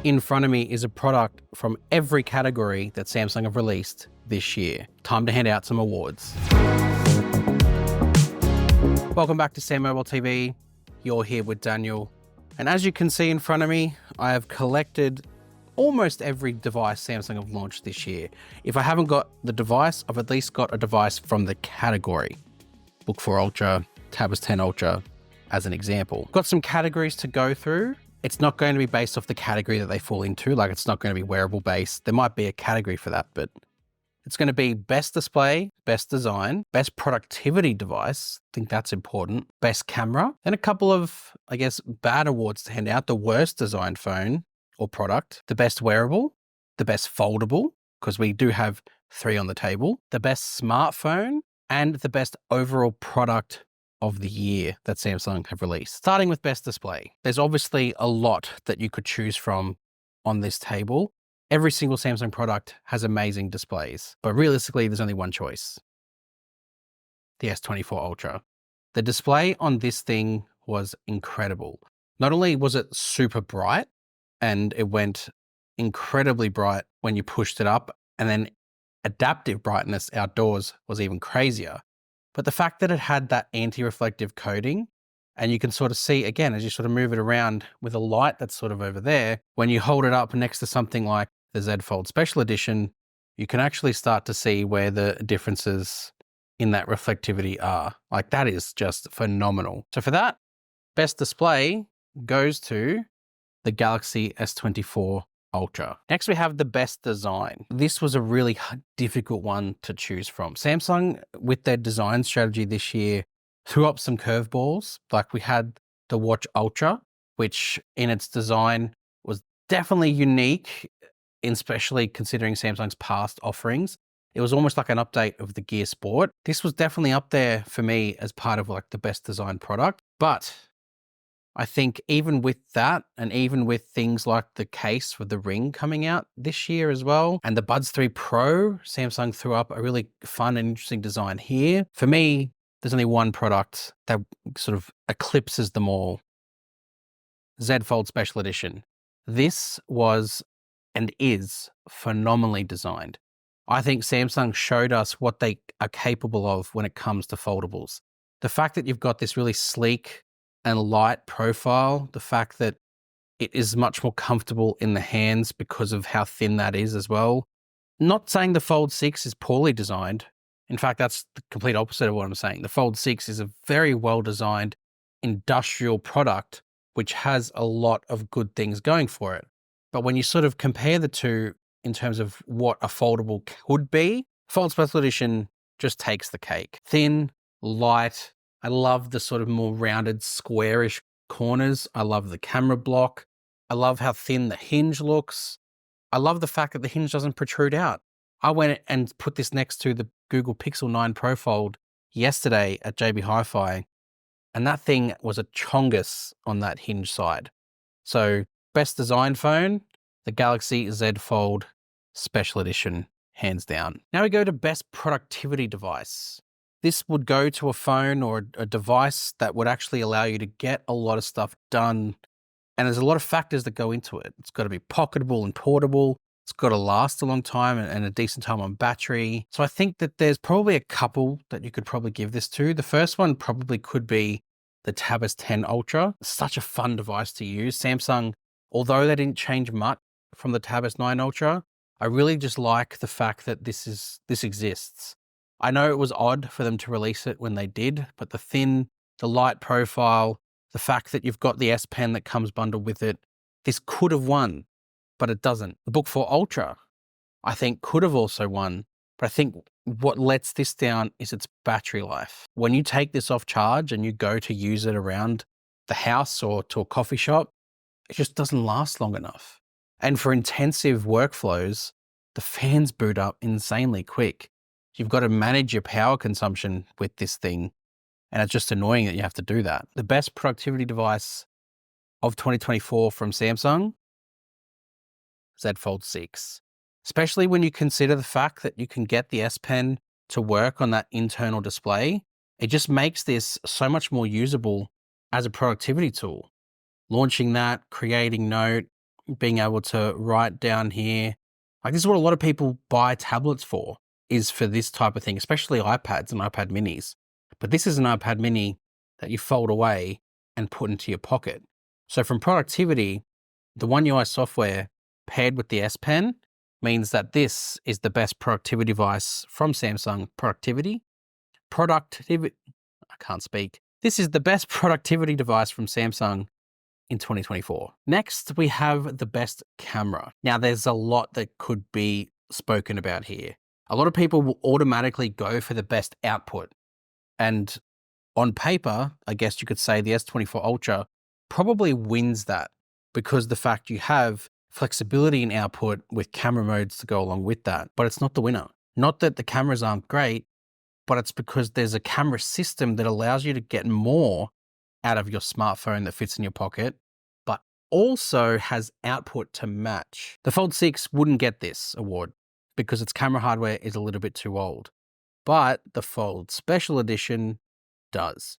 In front of me is a product from every category that Samsung have released this year. Time to hand out some awards. Welcome back to SamMobile TV. You're here with Daniel. And as you can see in front of me, I have collected almost every device Samsung have launched this year. If I haven't got the device, I've at least got a device from the category. Book 4 Ultra, Tab S10 Ultra, as an example. Got some categories to go through. It's not going to be based off the category that they fall into. Like, it's not going to be wearable based. There might be a category for that, but it's going to be best display, best design, best productivity device. I think that's important. Best camera, and a couple of, I guess, bad awards to hand out. The worst designed phone or product, the best wearable, the best foldable, because we do have 3 on the table, the best smartphone, and the best overall product of the year that Samsung have released. Starting with best display. There's obviously a lot that you could choose from on this table. Every single Samsung product has amazing displays, but realistically, there's only one choice. The S24 Ultra. The display on this thing was incredible. Not only was it super bright, and it went incredibly bright when you pushed it up, and then adaptive brightness outdoors was even crazier. But the fact that it had that anti-reflective coating, and you can sort of see, again, as you sort of move it around with a light that's sort of over there, when you hold it up next to something like the Z Fold Special Edition, you can actually start to see where the differences in that reflectivity are. Like, that is just phenomenal. So for that, best display goes to the Galaxy S24 Ultra. Next, we have the best design. This was a really difficult one to choose from. Samsung, with their design strategy this year, threw up some curveballs. Like, we had the Watch Ultra, which in its design was definitely unique, especially considering Samsung's past offerings. It was almost like an update of the Gear Sport. This was definitely up there for me as part of like the best design product. But I think even with that, and even with things like the case with the Ring coming out this year as well, and the Buds 3 Pro, Samsung threw up a really fun and interesting design here. For me, there's only one product that sort of eclipses them all. Z Fold Special Edition. This was and is phenomenally designed. I think Samsung showed us what they are capable of when it comes to foldables. The fact that you've got this really sleek and light profile, the fact that it is much more comfortable in the hands because of how thin that is as well. Not saying the Fold 6 is poorly designed. In fact, that's the complete opposite of what I'm saying. The Fold 6 is a very well-designed industrial product, which has a lot of good things going for it. But when you sort of compare the two in terms of what a foldable could be, Fold Special Edition just takes the cake. Thin, light. I love the sort of more rounded, squarish corners. I love the camera block. I love how thin the hinge looks. I love the fact that the hinge doesn't protrude out. I went and put this next to the Google Pixel 9 Pro Fold yesterday at JB Hi-Fi, and that thing was a chongus on that hinge side. So best design phone, the Galaxy Z Fold Special Edition, hands down. Now we go to best productivity device. This would go to a phone or a device that would actually allow you to get a lot of stuff done. And there's a lot of factors that go into it. It's got to be pocketable and portable. It's got to last a long time and a decent time on battery. So I think that there's probably a couple that you could probably give this to. The first one probably could be the Tab S10 Ultra. Such a fun device to use. Samsung, although they didn't change much from the Tab S9 Ultra, I really just like the fact that this exists. I know it was odd for them to release it when they did, but the light profile, the fact that you've got the S Pen that comes bundled with it, this could have won, but it doesn't. The Book 4 Ultra, I think, could have also won, but I think what lets this down is its battery life. When you take this off charge and you go to use it around the house or to a coffee shop, it just doesn't last long enough. And for intensive workflows, the fans boot up insanely quick. You've got to manage your power consumption with this thing, and it's just annoying that you have to do that. The best productivity device of 2024 from Samsung, Z Fold 6. Especially when you consider the fact that you can get the S Pen to work on that internal display. It just makes this so much more usable as a productivity tool. launching that, creating note, being able to write down here. Like this is what a lot of people buy tablets for, is for this type of thing, especially iPads and iPad minis. But this is an iPad mini that you fold away and put into your pocket. So from productivity, the One UI software paired with the S Pen means that this is the best productivity device from Samsung. I can't speak. This is the best productivity device from Samsung in 2024. Next, we have the best camera. Now, there's a lot that could be spoken about here. A lot of people will automatically go for the best output. And on paper, I guess you could say the S24 Ultra probably wins that, because the fact you have flexibility in output with camera modes to go along with that. But it's not the winner. Not that the cameras aren't great, but it's because there's a camera system that allows you to get more out of your smartphone that fits in your pocket, but also has output to match. The Fold 6 wouldn't get this award because its camera hardware is a little bit too old, but the Fold Special Edition does,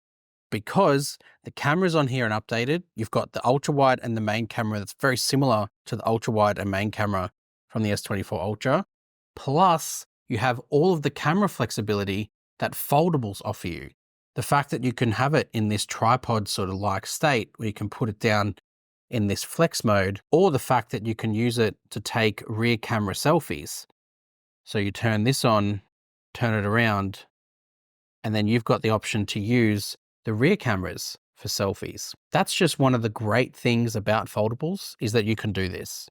because the cameras on here are updated. You've got the ultra wide and the main camera that's very similar to the ultra wide and main camera from the S24 Ultra. Plus, you have all of the camera flexibility that foldables offer you. The fact that you can have it in this tripod sort of like state where you can put it down in this flex mode, or the fact that you can use it to take rear camera selfies. So you turn this on, turn it around, and then you've got the option to use the rear cameras for selfies. That's just one of the great things about foldables, is that you can do this.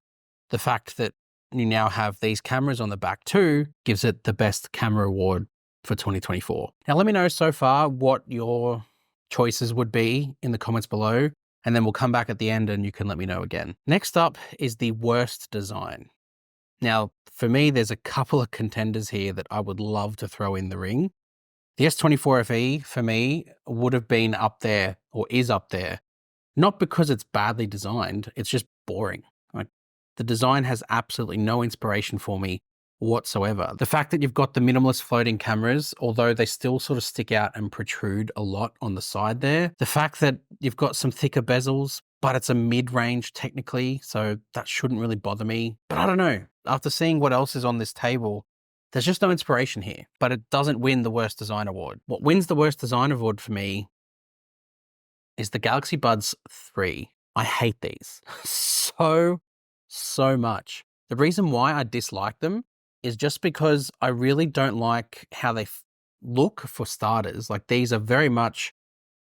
The fact that you now have these cameras on the back too gives it the best camera award for 2024. Now, let me know so far what your choices would be in the comments below, and then we'll come back at the end and you can let me know again. Next up is the worst design. Now, for me, there's a couple of contenders here that I would love to throw in the ring. The S24 FE for me would have been up there, or is up there, not because it's badly designed, it's just boring. Like, the design has absolutely no inspiration for me whatsoever. The fact that you've got the minimalist floating cameras, although they still sort of stick out and protrude a lot on the side there. The fact that you've got some thicker bezels, but it's a mid-range technically, so that shouldn't really bother me. But I don't know, after seeing what else is on this table, there's just no inspiration here, but it doesn't win the worst design award. What wins the worst design award for me is the Galaxy Buds 3. I hate these so much. The reason why I dislike them is just because I really don't like how they look, for starters. Like, these are very much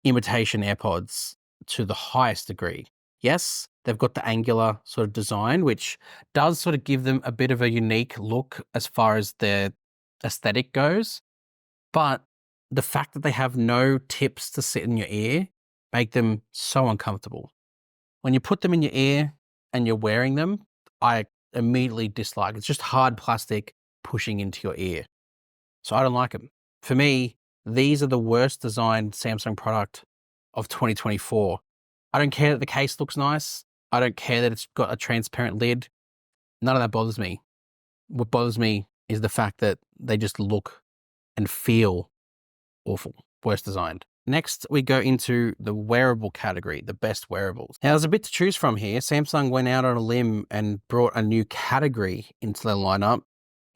imitation AirPods to the highest degree. Yes, they've got the angular sort of design, which does sort of give them a bit of a unique look as far as their aesthetic goes. But the fact that they have no tips to sit in your ear make them so uncomfortable. When you put them in your ear and you're wearing them, I immediately dislike. It's just hard plastic pushing into your ear. So I don't like them. For me, these are the worst designed Samsung product of 2024. I don't care that the case looks nice. I don't care that it's got a transparent lid. None of that bothers me. What bothers me is the fact that they just look and feel awful. Worst designed. Next, we go into the wearable category, the best wearables. Now, there's a bit to choose from here. Samsung went out on a limb and brought a new category into their lineup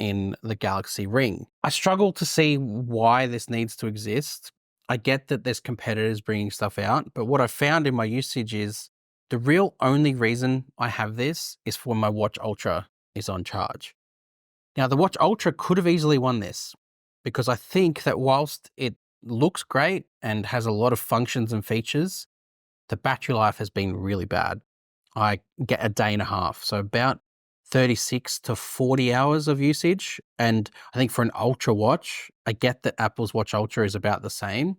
in the Galaxy Ring. I struggle to see why this needs to exist. I get that there's competitors bringing stuff out, but what I found in my usage is the real only reason I have this is for when my Watch Ultra is on charge. Now, the Watch Ultra could have easily won this, because I think that whilst it looks great and has a lot of functions and features, the battery life has been really bad. I get a day and a half, so about 36 to 40 hours of usage. And I think for an Ultra watch, I get that Apple's Watch Ultra is about the same,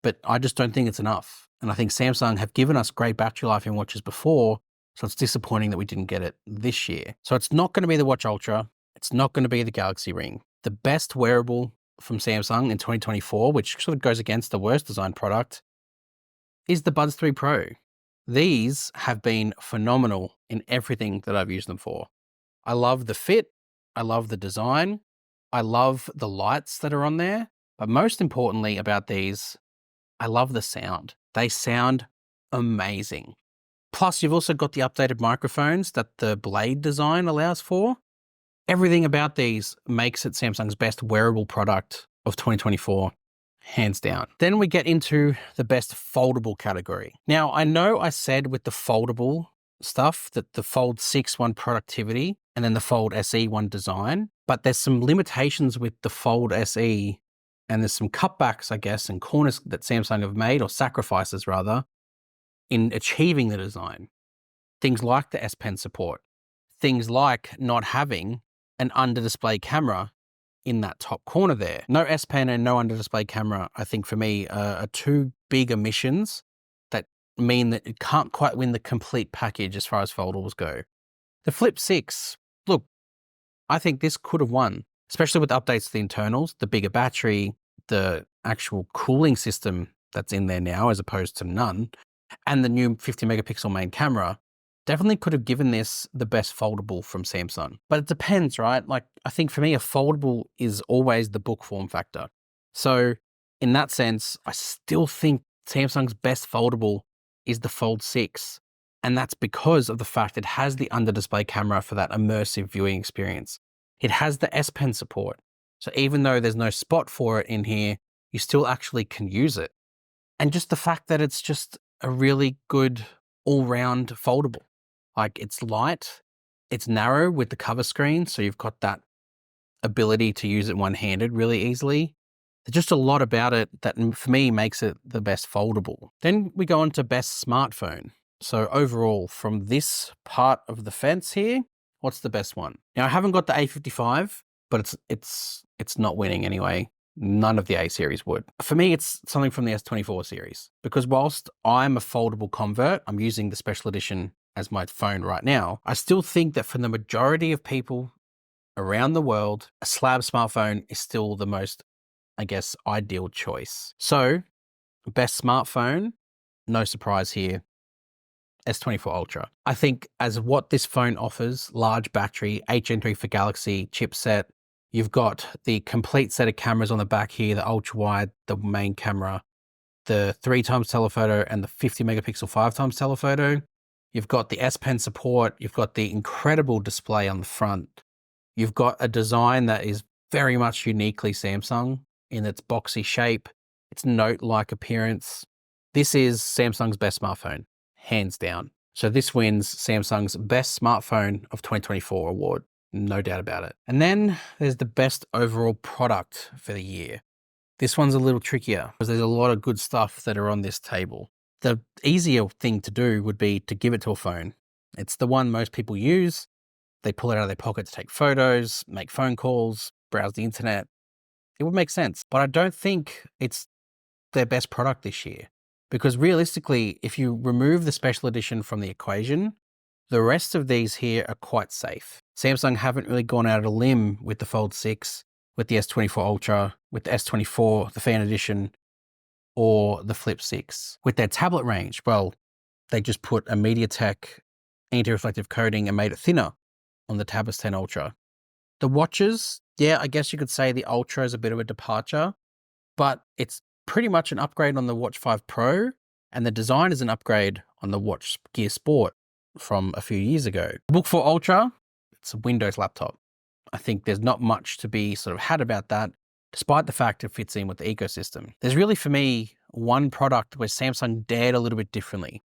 but I just don't think it's enough. And I think Samsung have given us great battery life in watches before, so it's disappointing that we didn't get it this year. So it's not going to be the Watch Ultra. It's not going to be the Galaxy Ring. The best wearable from Samsung in 2024, which sort of goes against the worst designed product, is the Buds 3 Pro. These have been phenomenal in everything that I've used them for. I love the fit. I love the design. I love the lights that are on there. But most importantly about these, I love the sound. They sound amazing. Plus, you've also got the updated microphones that the Blade design allows for. Everything about these makes it Samsung's best wearable product of 2024, hands down. Then we get into the best foldable category. Now, I know I said with the foldable stuff that the Fold 6 won productivity and then the Fold SE won design, but there's some limitations with the Fold SE and there's some cutbacks, I guess, and corners that Samsung have made, or sacrifices rather, in achieving the design. Things like the S Pen support, things like not having an under-display camera in that top corner there. No S Pen and no under-display camera, I think for me, are two big omissions that mean that it can't quite win the complete package as far as foldables go. The Flip 6, look, I think this could have won, especially with updates to the internals, the bigger battery, the actual cooling system that's in there now as opposed to none, and the new 50 megapixel main camera. Definitely could have given this the best foldable from Samsung. But it depends, right? Like, I think for me, a foldable is always the book form factor. So in that sense, I still think Samsung's best foldable is the Fold 6. And that's because of the fact it has the under-display camera for that immersive viewing experience. It has the S Pen support. So even though there's no spot for it in here, you still actually can use it. And just the fact that it's just a really good all-round foldable. Like, it's light, it's narrow with the cover screen, so you've got that ability to use it one-handed really easily. There's just a lot about it that for me makes it the best foldable. Then we go on to best smartphone. So overall, from this part of the fence here, what's the best one? Now, I haven't got the A55, but it's not winning anyway. None of the A series would. For me, it's something from the S24 series, because whilst I'm a foldable convert, I'm using the special edition as my phone right now, I still think that for the majority of people around the world, a slab smartphone is still the most, I guess, ideal choice. So, best smartphone, no surprise here, S24 Ultra. I think as what this phone offers, large battery, HN3 for Galaxy chipset, you've got the complete set of cameras on the back here, the ultra wide, the main camera, the 3x telephoto and the 50 megapixel 5x telephoto. You've got the S Pen support. You've got the incredible display on the front. You've got a design that is very much uniquely Samsung in its boxy shape, its note-like appearance. This is Samsung's best smartphone, hands down. So this wins Samsung's best smartphone of 2024 award, no doubt about it. And then there's the best overall product for the year. This one's a little trickier because there's a lot of good stuff that are on this table. The easier thing to do would be to give it to a phone. It's the one most people use. They pull it out of their pocket to take photos, make phone calls, browse the internet. It would make sense. But I don't think it's their best product this year. Because realistically, if you remove the special edition from the equation, the rest of these here are quite safe. Samsung haven't really gone out on a limb with the Fold 6, with the S24 Ultra, with the S24, the Fan Edition, or the Flip 6. With their tablet range, well, they just put a MediaTek anti-reflective coating and made it thinner on the Tab S10 Ultra. The watches, yeah, I guess you could say the Ultra is a bit of a departure, but it's pretty much an upgrade on the Watch 5 Pro, and the design is an upgrade on the Watch Gear Sport from a few years ago. The Book 4 Ultra, it's a Windows laptop. I think there's not much to be sort of had about that, despite the fact it fits in with the ecosystem. There's really, for me, one product where Samsung dared a little bit differently.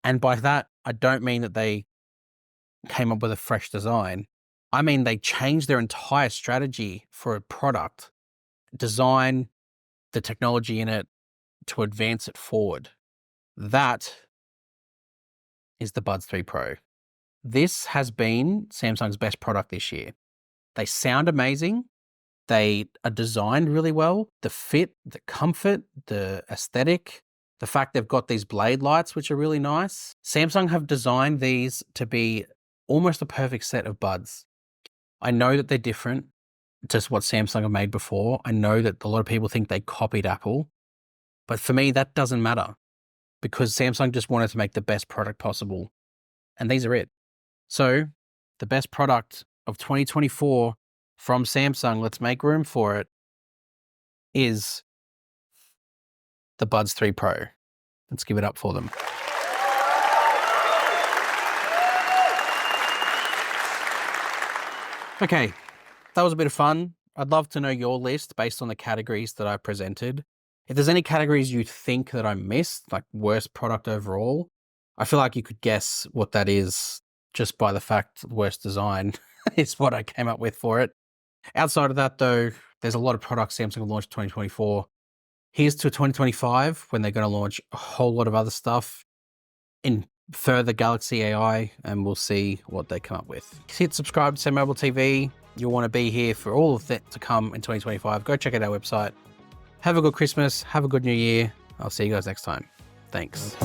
And by that, I don't mean that they came up with a fresh design. I mean, they changed their entire strategy for a product, design, the technology in it, to advance it forward. That is the Buds 3 Pro. This has been Samsung's best product this year. They sound amazing. They are designed really well. The fit, the comfort, the aesthetic, the fact they've got these blade lights, which are really nice. Samsung have designed these to be almost a perfect set of buds. I know that they're different to what Samsung have made before. I know that a lot of people think they copied Apple, but for me, that doesn't matter because Samsung just wanted to make the best product possible. And these are it. So the best product of 2024 from Samsung, let's make room for it, is the Buds 3 Pro. Let's give it up for them. Okay, that was a bit of fun. I'd love to know your list based on the categories that I presented. If there's any categories you think that I missed, like worst product overall, I feel like you could guess what that is just by the fact worst design is what I came up with for it. Outside of that, though, there's a lot of products Samsung launched 2024. Here's to 2025 when they're going to launch a whole lot of other stuff in further Galaxy AI, and we'll see what they come up with. Hit subscribe to SamMobile TV. You'll want to be here for all of that to come in 2025. Go check out our website. Have a good Christmas. Have a good New Year. I'll see you guys next time. Thanks.